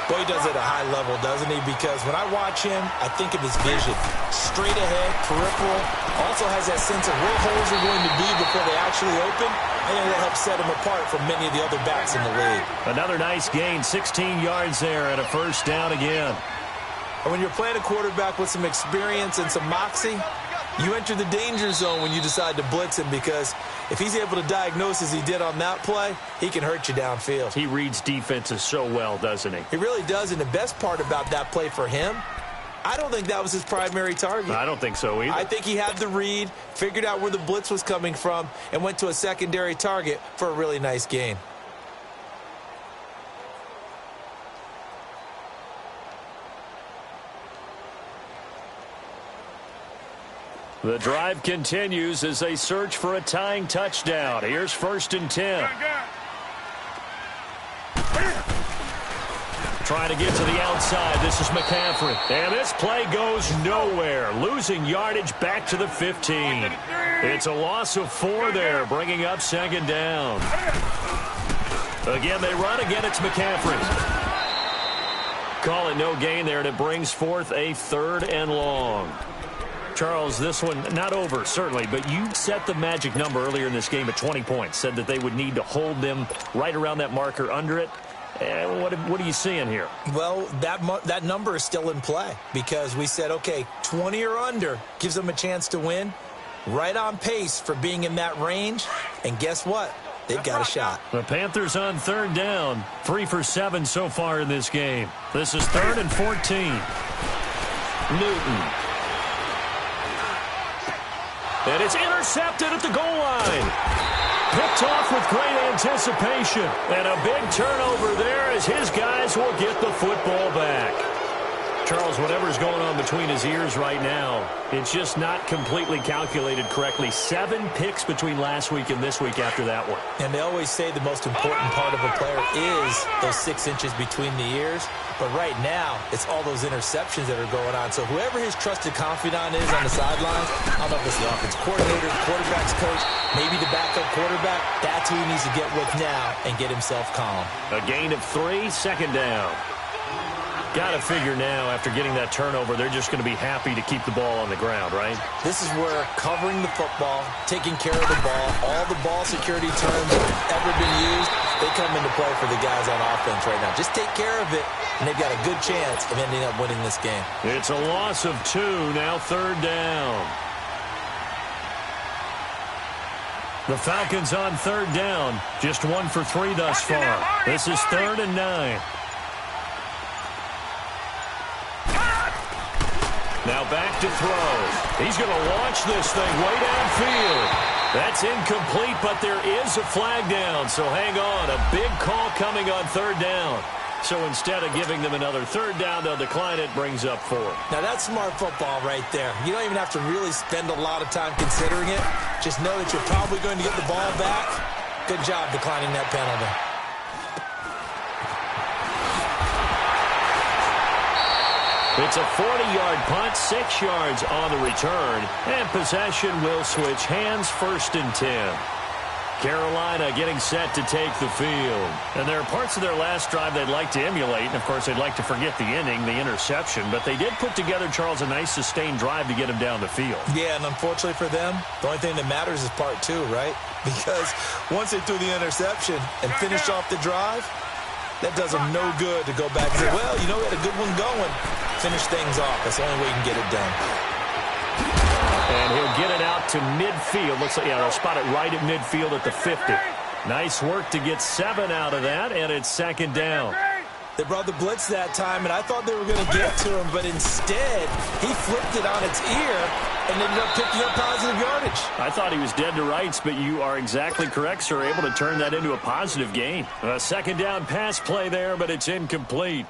Boy, he does it at a high level, doesn't he? Because when I watch him, I think of his vision. Straight ahead, peripheral. Also has that sense of where holes are going to be before they actually open. I think that helps set him apart from many of the other backs in the league. Another nice gain, 16 yards there, and a first down again. And when you're playing a quarterback with some experience and some moxie, you enter the danger zone when you decide to blitz him, because if he's able to diagnose as he did on that play, he can hurt you downfield. He reads defenses so well, doesn't he? He really does, and the best part about that play for him, I don't think that was his primary target. I don't think so either. I think he had the read, figured out where the blitz was coming from, and went to a secondary target for a really nice gain. The drive continues as they search for a tying touchdown. Here's 1st and 10. Trying to get to the outside. This is McCaffrey. And this play goes nowhere. Losing yardage back to the 15. It's a loss of 4 there, bringing up 2nd down. Again, they run. Again, it's McCaffrey. Call it no gain there, and it brings forth a 3rd and long. Charles, this one not over, certainly, but you set the magic number earlier in this game at 20 points. Said that they would need to hold them right around that marker under it. What are you seeing here? Well, that number is still in play, because we said, okay, 20 or under gives them a chance to win. Right on pace for being in that range. And guess what? They've got a shot. The Panthers on 3rd down. 3 for 7 so far in this game. This is 3rd and 14. Newton. And it's intercepted at the goal line. Picked off with great anticipation. And a big turnover there as his guys will get the football back. Charles, whatever's going on between his ears right now, it's just not completely calculated correctly. 7 picks between last week and this week after that one. And they always say the most important part of a player is those 6 inches between the ears. But right now, it's all those interceptions that are going on. So whoever his trusted confidant is on the sidelines, I don't know if it's the offense coordinator, the quarterback's coach, maybe the backup quarterback, that's who he needs to get with now and get himself calm. A gain of 3, 2nd down. Got to figure now, after getting that turnover, they're just going to be happy to keep the ball on the ground, right? This is where covering the football, taking care of the ball, all the ball security terms that have ever been used, they come into play for the guys on offense right now. Just take care of it, and they've got a good chance of ending up winning this game. It's a loss of 2, now 3rd down. The Falcons on 3rd down, just 1 for 3 thus far. This is 3rd and 9. Now back to throw. He's going to launch this thing way downfield. That's incomplete, but there is a flag down, so hang on. A big call coming on 3rd down. So instead of giving them another third down, they'll decline it, brings up 4. Now, that's smart football right there. You don't even have to really spend a lot of time considering it. Just know that you're probably going to get the ball back. Good job declining that penalty. It's a 40-yard punt, 6 yards on the return, and possession will switch hands, 1st and 10. Carolina getting set to take the field. And there are parts of their last drive they'd like to emulate. And, of course, they'd like to forget the inning, the interception. But they did put together, Charles, a nice sustained drive to get him down the field. Yeah, and unfortunately for them, the only thing that matters is part 2, right? Because once they threw the interception and finished off the drive, that does them no good to go back and say, well, you know, we had a good one going. Finish things off. That's the only way you can get it done. And he'll get it out to midfield. Looks like, yeah, they'll spot it right at midfield at the 50. Nice work to get 7 out of that, and it's 2nd down. They brought the blitz that time, and I thought they were going to get to him, but instead, he flipped it on its ear and ended up picking up positive yardage. I thought he was dead to rights, but you are exactly correct, sir. Able to turn that into a positive gain. A 2nd down pass play there, but it's incomplete.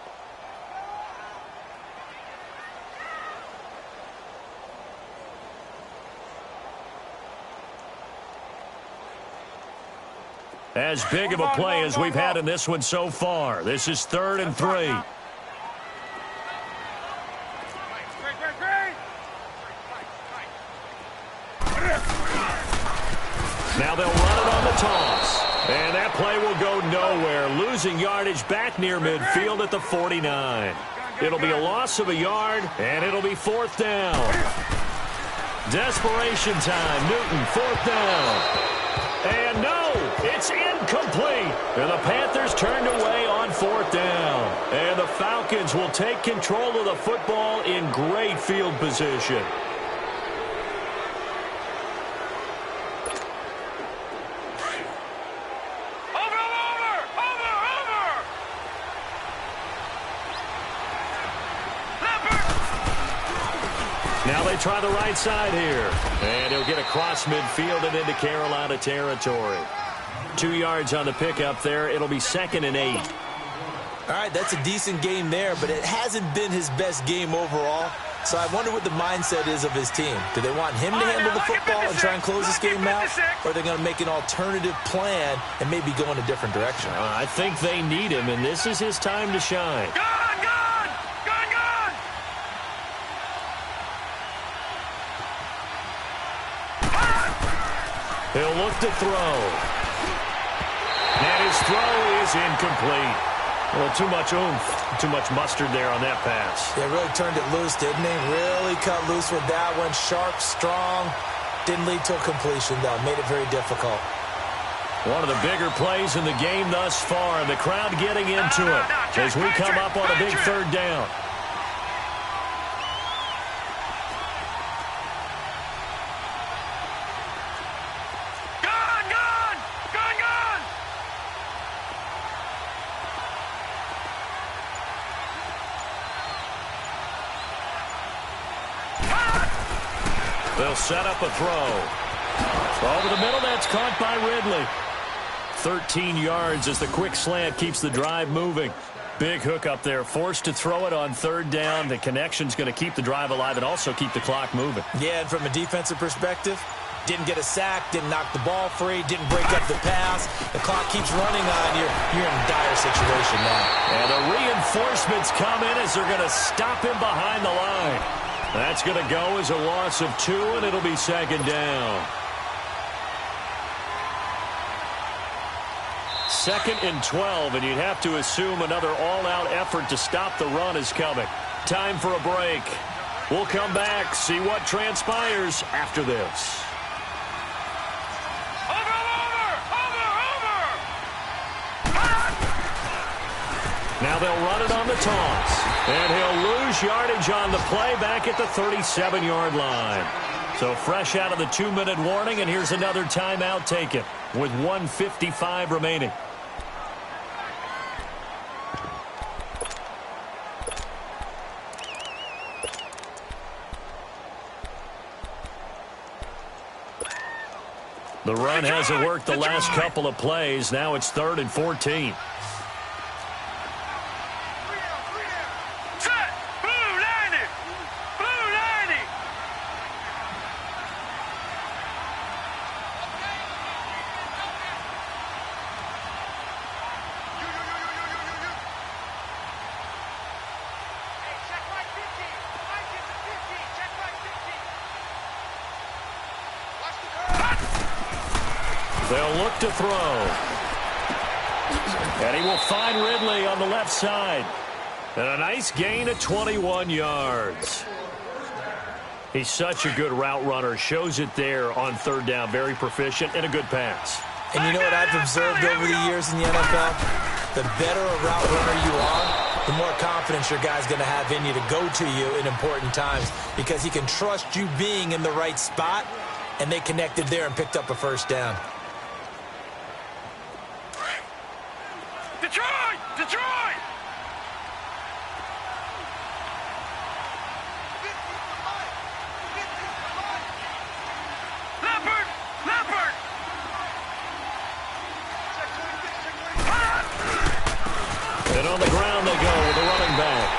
As big of a play as we've had in this one so far. This is 3rd and 3. Now they'll run it on the toss. And that play will go nowhere. Losing yardage back near midfield at the 49. It'll be a loss of a yard, and it'll be 4th down. Desperation time. Newton, 4th down. And no, it's incomplete. And the Panthers turned away on 4th down. And the Falcons will take control of the football in great field position. Now they try the right side here. And he'll get across midfield and into Carolina territory. 2 yards on the pickup there. It'll be 2nd and 8. All right, that's a decent game there, but it hasn't been his best game overall. So I wonder what the mindset is of his team. Do they want him to handle the football and try and close this game out? Or are they going to make an alternative plan and maybe go in a different direction? I think they need him, and this is his time to shine. He'll look to throw. And his throw is incomplete. Well, too much oomph, too much mustard there on that pass. Yeah, really turned it loose, didn't he? Really cut loose with that one. Sharp, strong. Didn't lead to a completion, though. Made it very difficult. One of the bigger plays in the game thus far. The crowd getting into it as we come up on a big 3rd down. They'll set up a throw. Over the middle, that's caught by Ridley. 13 yards as the quick slant keeps the drive moving. Big hook up there, forced to throw it on 3rd down. The connection's going to keep the drive alive and also keep the clock moving. Yeah, and from a defensive perspective, didn't get a sack, didn't knock the ball free, didn't break up the pass. The clock keeps running on you. You're in a dire situation now. And the reinforcements come in as they're going to stop him behind the line. That's going to go as a loss of 2, and it'll be 2nd down. 2nd and 12, and you'd have to assume another all-out effort to stop the run is coming. Time for a break. We'll come back, see what transpires after this. Now they'll run it on the toss. And he'll lose yardage on the play back at the 37-yard line. So fresh out of the 2-minute warning, and here's another timeout taken with 1:55 remaining. The run hasn't worked the last couple of plays. Now it's 3rd and 14. They'll look to throw. And he will find Ridley on the left side. And a nice gain of 21 yards. He's such a good route runner. Shows it there on third down. Very proficient and a good pass. And you know what I've observed over the years in the NFL? The better a route runner you are, the more confidence your guy's going to have in you to go to you in important times because he can trust you being in the right spot, and they connected there and picked up a first down. Detroit! Detroit! Leopard! Leopard! And on the ground they go with the running back.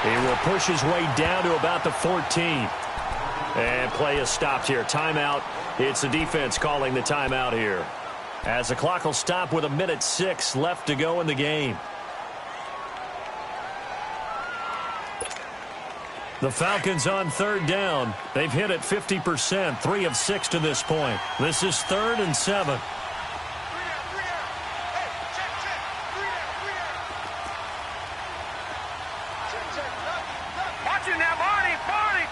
He will push his way down to about the 14. And play is stopped here. Timeout. It's the defense calling the timeout here. As the clock will stop with 1:06 left to go in the game. The Falcons on third down. They've hit it 50%, 3 of 6 to this point. This is 3rd and 7. Watch it now, Barney! Barney!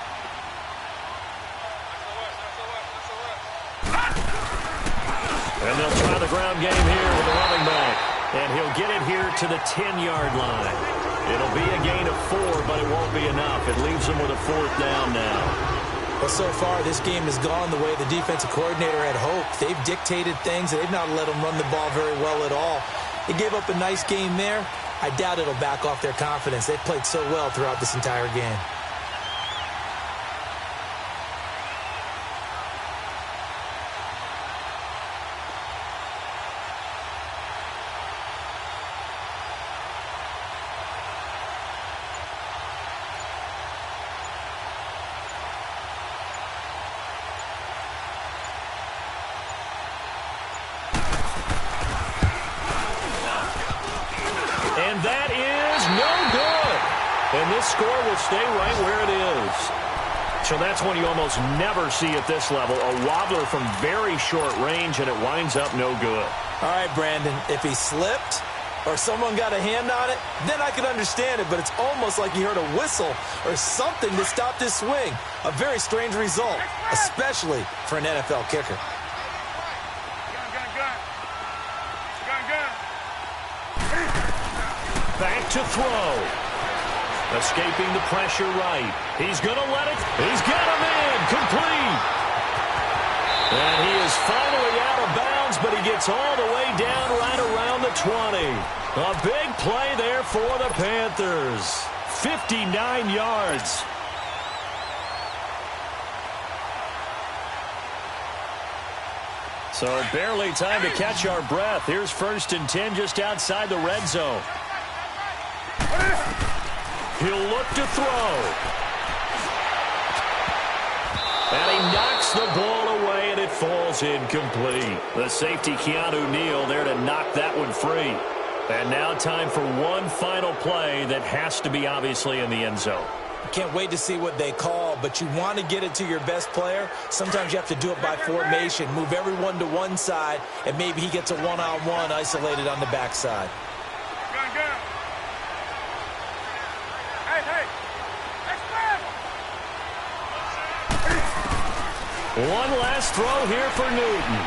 And they'll try the ground game here with the running back. And he'll get it here to the 10-yard line. It'll be a gain of 4, but it won't be enough. It leaves them with a 4th down now. Well, so far, this game has gone the way the defensive coordinator had hoped. They've dictated things, and they've not let them run the ball very well at all. They gave up a nice game there. I doubt it'll back off their confidence. They've played so well throughout this entire game. And that is no good. And this score will stay right where it is. So that's one you almost never see at this level. A wobbler from very short range, and it winds up no good. All right, Brandon, if he slipped or someone got a hand on it, then I could understand it, but it's almost like you heard a whistle or something to stop this swing. A very strange result, especially for an NFL kicker. Back to throw. Escaping the pressure right. He's going to let it. He's got him in. Complete. And he is finally out of bounds, but he gets all the way down right around the 20. A big play there for the Panthers. 59 yards. So barely time to catch our breath. Here's 1st and 10 just outside the red zone. He'll look to throw. And he knocks the ball away, and it falls incomplete. The safety, Keanu Neal, there to knock that one free. And now time for one final play that has to be obviously in the end zone. Can't wait to see what they call, but you want to get it to your best player. Sometimes you have to do it by formation. Move everyone to one side, and maybe he gets a one-on-one isolated on the backside. One last throw here for Newton.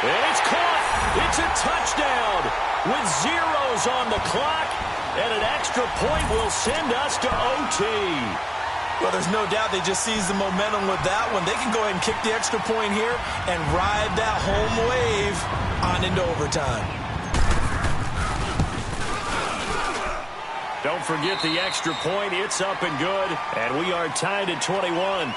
And it's caught. It's a touchdown with zeros on the clock. And an extra point will send us to OT. Well, there's no doubt they just seized the momentum with that one. They can go ahead and kick the extra point here and ride that home wave on into overtime. Don't forget the extra point. It's up and good. And we are tied at 21.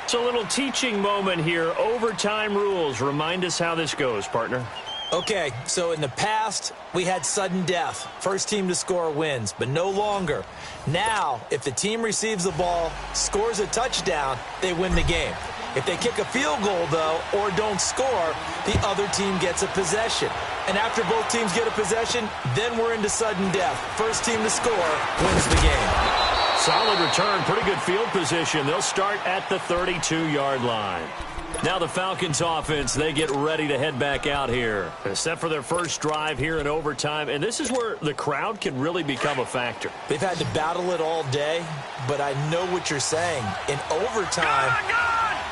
It's a little teaching moment here. Overtime rules. Remind us how this goes, partner. Okay, so in the past, we had sudden death. First team to score wins, but no longer. Now, if the team receives the ball, scores a touchdown, they win the game. If they kick a field goal, though, or don't score, the other team gets a possession. And after both teams get a possession, then we're into sudden death. First team to score wins the game. Solid return, pretty good field position. They'll start at the 32-yard line. Now the Falcons offense, they get ready to head back out here. Set for their first drive here in overtime, and this is where the crowd can really become a factor. They've had to battle it all day, but I know what you're saying. In overtime,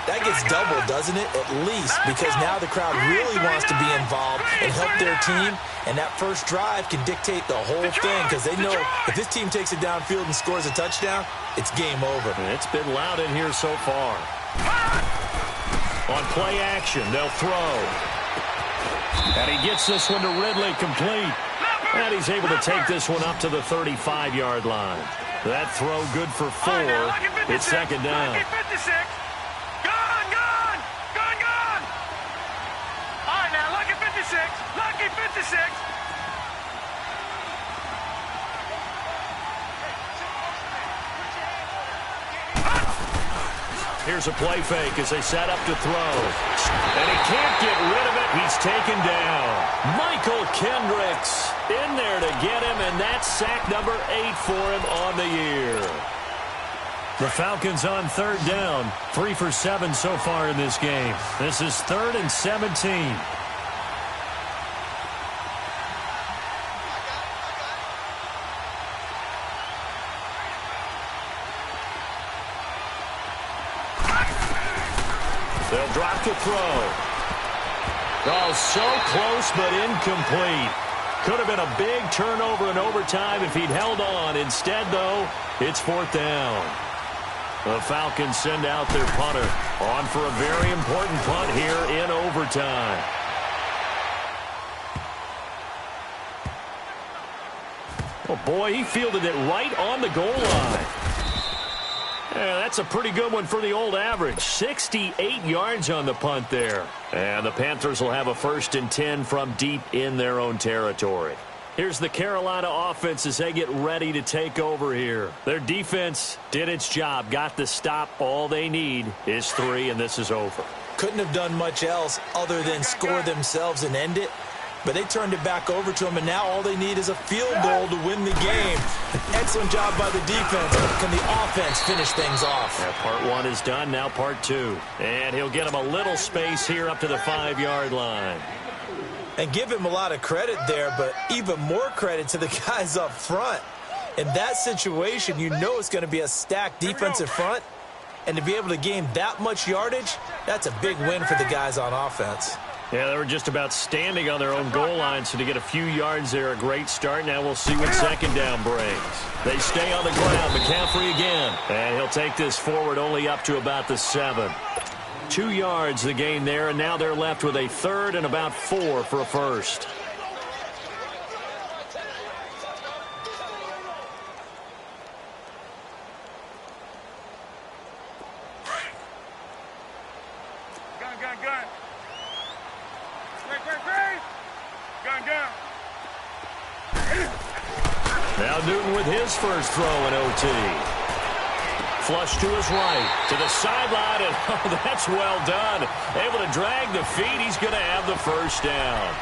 that gets doubled, doesn't it? At least, because now the crowd really wants to be involved and help their team, and that first drive can dictate the whole thing because they know if this team takes it downfield and scores a touchdown, it's game over. And it's been loud in here so far. On play action, they'll throw. And he gets this one to Ridley, complete. And he's able to take this one up to the 35-yard line. That throw good for 4. It's second down. Lucky 56. Gone. All right, now, lucky 56. Lucky 56. Here's a play fake as they set up to throw. And he can't get rid of it. He's taken down. Michael Kendricks in there to get him, and that's sack number 8 for him on the year. The Falcons on third down. 3 for 7 so far in this game. This is 3rd and 17. They'll drop to throw. Oh, so close but incomplete. Could have been a big turnover in overtime if he'd held on. Instead, though, it's 4th down. The Falcons send out their punter on for a very important punt here in overtime. Oh, boy, he fielded it right on the goal line. Yeah, that's a pretty good one for the old average. 68 yards on the punt there. And the Panthers will have a 1st and 10 from deep in their own territory. Here's the Carolina offense as they get ready to take over here. Their defense did its job, got the stop. All they need is 3, and this is over. Couldn't have done much else other than score themselves and end it. But they turned it back over to him, and now all they need is a field goal to win the game. An excellent job by the defense. Can the offense finish things off? Yeah, part 1 is done, now part 2. And he'll get him a little space here up to the 5-yard line. And give him a lot of credit there, but even more credit to the guys up front. In that situation, you know it's going to be a stacked defensive front. And to be able to gain that much yardage, that's a big win for the guys on offense. Yeah, they were just about standing on their own goal line, so to get a few yards there, a great start. Now we'll see what second down brings. They stay on the ground. McCaffrey again. And he'll take this forward only up to about the 7. 2 yards the gain there, and now they're left with a 3rd and about 4 for a first. Gun. Gun. Now Newton with his first throw in OT. Flush to his right, to the sideline, and oh, that's well done. Able to drag the feet. He's going to have the first down.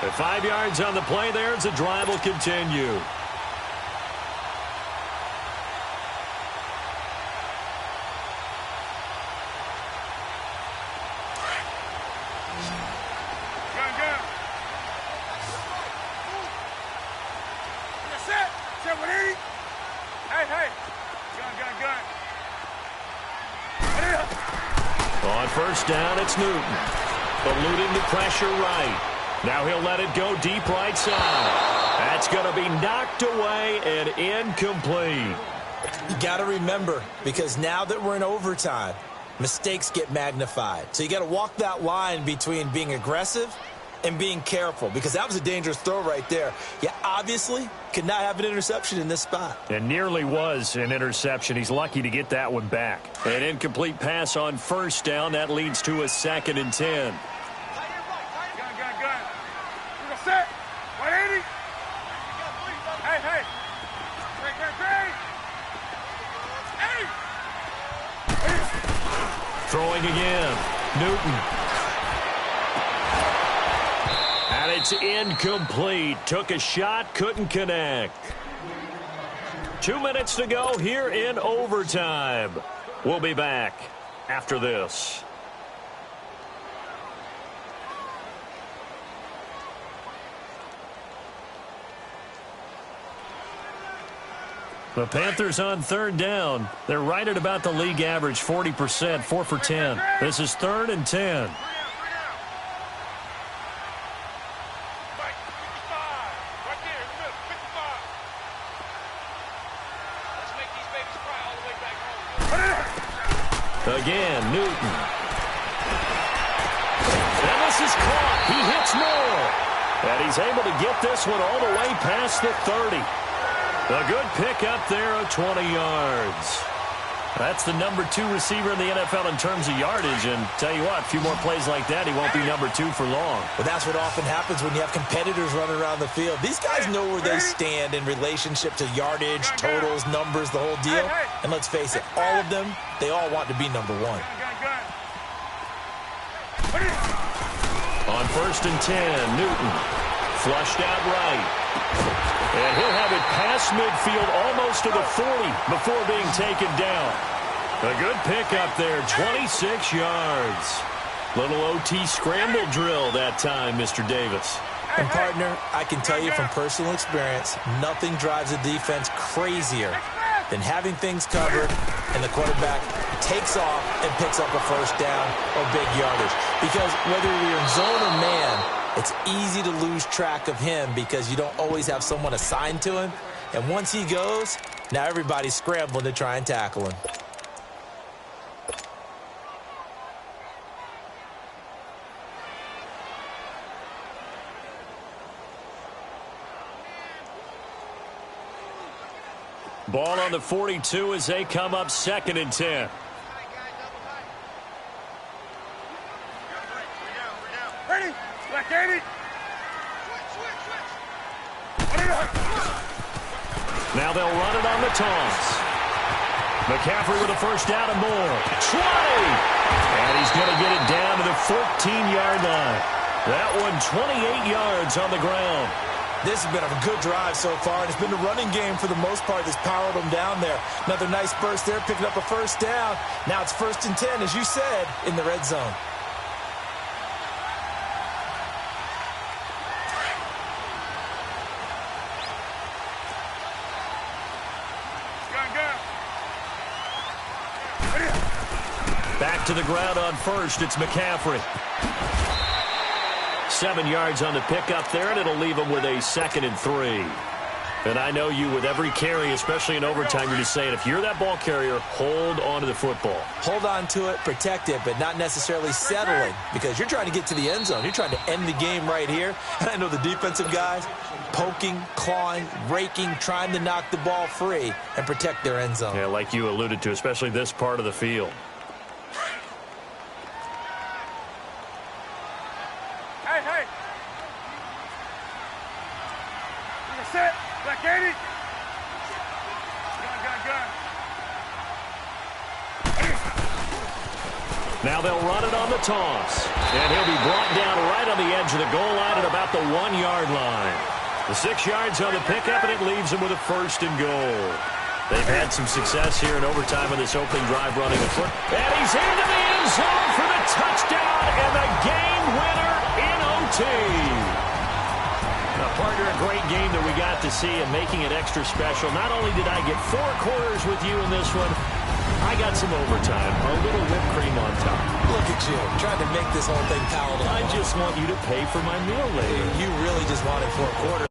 At 5 yards on the play there, as the drive will continue. On first down, it's Newton. Eluding the pressure right. Now he'll let it go deep right side. That's going to be knocked away and incomplete. You got to remember, because now that we're in overtime, mistakes get magnified. So you got to walk that line between being aggressive and being careful, because that was a dangerous throw right there. You obviously could not have an interception in this spot. It nearly was an interception. He's lucky to get that one back. An incomplete pass on first down. That leads to a 2nd and 10. Gun. We're set. 180. Hey. Throwing again. Newton. And it's incomplete. Took a shot, couldn't connect. 2 minutes to go here in overtime. We'll be back after this. The Panthers on third down. They're right at about the league average, 40%, 4 for 10. This is 3rd and 10. Again, Newton. And this is caught. He hits more. And he's able to get this one all the way past the 30. A good pickup there of 20 yards. That's the number 2 receiver in the NFL in terms of yardage. And tell you what, a few more plays like that, he won't be number 2 for long. Well, that's what often happens when you have competitors running around the field. These guys know where they stand in relationship to yardage, totals, numbers, the whole deal. And let's face it, all of them, they all want to be number 1. On 1st and 10, Newton flushed out right. And he'll have it past midfield almost to the 40 before being taken down. A good pickup there, 26 yards. Little OT scramble drill that time, Mr. Davis. And, partner, I can tell you from personal experience, nothing drives a defense crazier than having things covered and the quarterback takes off and picks up a first down or big yardage. Because whether you're in zone or man, it's easy to lose track of him because you don't always have someone assigned to him. And once he goes, now everybody's scrambling to try and tackle him. Ball on the 42 as they come up 2nd and 10. Ready? Black 80. Now they'll run it on the toss. McCaffrey with a first down and more. 20! And he's going to get it down to the 14-yard line. That one 28 yards on the ground. This has been a good drive so far, and it's been the running game for the most part that's powered them down there. Another nice burst there, picking up a first down. Now it's 1st and 10, as you said, in the red zone. Back to the ground on 1st. It's McCaffrey. 7 yards on the pickup there, and it'll leave him with a 2nd and 3. And I know you, with every carry, especially in overtime, you're just saying, if you're that ball carrier, hold on to the football. Hold on to it, protect it, but not necessarily settling, because you're trying to get to the end zone. You're trying to end the game right here. And I know the defensive guys poking, clawing, raking, trying to knock the ball free and protect their end zone. Yeah, like you alluded to, especially this part of the field. Hey. Set. Black 80. Gun. Now they'll run it on the toss. And he'll be brought down right on the edge of the goal line at about the 1-yard line. The 6 yards on the pickup, and it leaves him with a 1st and goal. They've had some success here in overtime with this opening drive running the foot. And he's into the end zone for the touchdown and the game winner in OT. Now, partner, a great game that we got to see and making it extra special. Not only did I get 4 quarters with you in this one, I got some overtime, a little whipped cream on top. Look at you, trying to make this whole thing palatable. I just want you to pay for my meal later. You really just wanted 4 quarters.